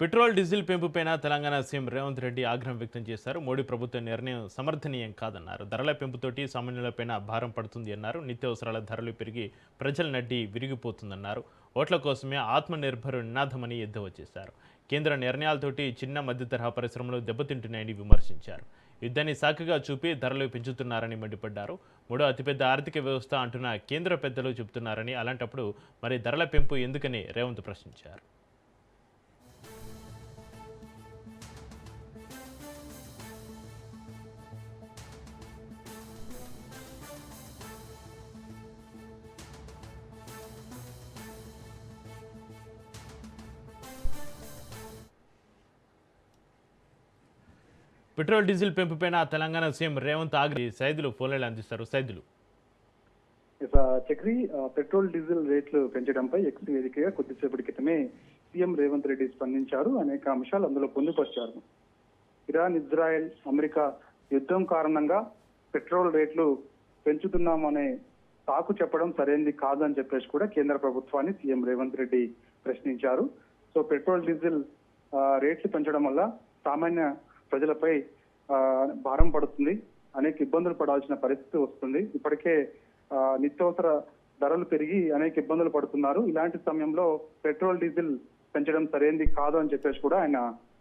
Petrol diesel పెంపుపైన Telangana CM Revanth Reddy ఆగ్రహం వ్యక్తం చేశారు. మోడీ ప్రభుత్వ నిర్ణయం సమర్థనీయం కాదన్నారు. ధరల పెంపుతోటి సామాన్యులపైన భారం పడుతుంది అన్నారు. నిత్యావసరాల ధరలు పెరిగి ప్రజల నడ్డి విరిగిపోతుందన్నారు. ఓట్ల కోసమే ఆత్మనిర్భర్ నినాదమని ఎద్దేవా చేశారు. కేంద్ర నిర్ణయాలతోటి చిన్న మధ్య తరహా పరిశ్రమలు దెబ్బతింటున్నాయని విమర్శించారు. యుద్ధాన్ని సాకుగా చూపి ధరలు పెంచుతున్నారని మండిపడ్డారు. మూడో అతిపెద్ద ఆర్థిక వ్యవస్థ అంటున్న కేంద్ర పెద్దలు చెబుతున్నారని, అలాంటప్పుడు మరి ధరల పెంపు ఎందుకని రేవంత్ ప్రశ్నించారు. పెట్రోల్ డీజిల్ పెంపుపైన తెలంగాణ సీఎం రేవంత్ సైదులు ఫోన్లు అందిస్తారు. సైదులు చక్రి పెట్రోల్ డీజిల్ రేట్లు పెంచడంపై ఎక్స్ వేదికగా కొద్దిసేపటి క్రితమే సీఎం రేవంత్ రెడ్డి స్పందించారు. అనేక అంశాలు అందులో పొందుపరిచారు. ఇరాన్, ఇజ్రాయెల్, అమెరికా యుద్ధం కారణంగా పెట్రోల్ రేట్లు పెంచుతున్నామనే సాకు చెప్పడం సరైనది కాదని చెప్పేసి కూడా కేంద్ర ప్రభుత్వాన్ని సీఎం రేవంత్ రెడ్డి ప్రశ్నించారు. సో పెట్రోల్ డీజిల్ రేట్లు పెంచడం వల్ల సామాన్య ప్రజలపై భారం పడుతుంది, అనేక ఇబ్బందులు పడాల్సిన పరిస్థితి వస్తుంది. ఇప్పటికే నిత్యావసర ధరలు పెరిగి అనేక ఇబ్బందులు పడుతున్నారు. ఇలాంటి సమయంలో పెట్రోల్ డీజిల్ పెంచడం సరైనది కాదు అని చెప్పేసి కూడా ఆయన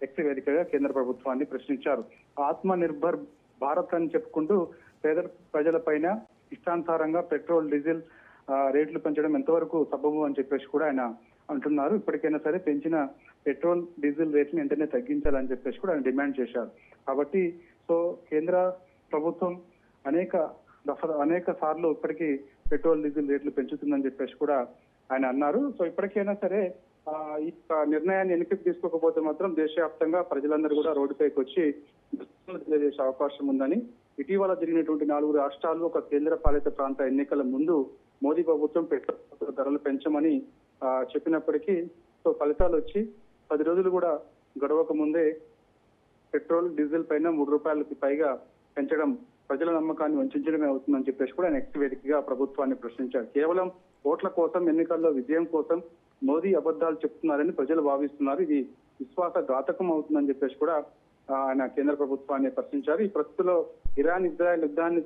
ఎక్స్ వేదికగా కేంద్ర ప్రభుత్వాన్ని ప్రశ్నించారు. ఆత్మ నిర్భర్ భారత్ అని చెప్పుకుంటూ పేద ప్రజలపైన ఇష్టానుసారంగా పెట్రోల్ డీజిల్ రేట్లు పెంచడం ఎంతవరకు సబబు అని చెప్పేసి కూడా ఆయన అంటున్నారు. ఇప్పటికైనా సరే పెంచిన పెట్రోల్ డీజిల్ రేట్ని వెంటనే తగ్గించాలని చెప్పేసి కూడా ఆయన డిమాండ్ చేశారు. కాబట్టి సో కేంద్ర ప్రభుత్వం అనేక సార్లు ఇప్పటికీ పెట్రోల్ డీజిల్ రేట్లు పెంచుతుందని చెప్పేసి కూడా ఆయన అన్నారు. సో ఇప్పటికైనా సరే ఈ నిర్ణయాన్ని వెనక్కి తీసుకోకపోతే మాత్రం దేశవ్యాప్తంగా ప్రజలందరూ కూడా రోడ్డుపైకి వచ్చి తెలియజేసే అవకాశం ఉందని, ఇటీవల జరిగినటువంటి 4 రాష్ట్రాలు ఒక కేంద్ర పాలిత ప్రాంత ఎన్నికల ముందు మోదీ ప్రభుత్వం పెట్రోల్ ధరలు పెంచమని చెప్పినప్పటికీ సో ఫలితాలు వచ్చి 10 రోజులు కూడా గడవక ముందే పెట్రోల్ డీజిల్ పైన 3 రూపాయలకి పైగా పెంచడం ప్రజల నమ్మకాన్ని వంచడమే అవుతుందని చెప్పేసి కూడా ఆయన ఎక్స్ వేదికగా ప్రభుత్వాన్ని ప్రశ్నించారు. కేవలం ఓట్ల కోసం, ఎన్నికల్లో విజయం కోసం మోదీ అబద్ధాలు చెప్తున్నారని ప్రజలు భావిస్తున్నారు. ఇది విశ్వాసఘాతకం అవుతుందని చెప్పేసి కూడా ఆయన కేంద్ర ప్రభుత్వాన్ని ప్రశ్నించారు. ఈ పరిస్థితుల్లో ఇరాన్, ఇజ్రాయెల్ యుద్ధాన్ని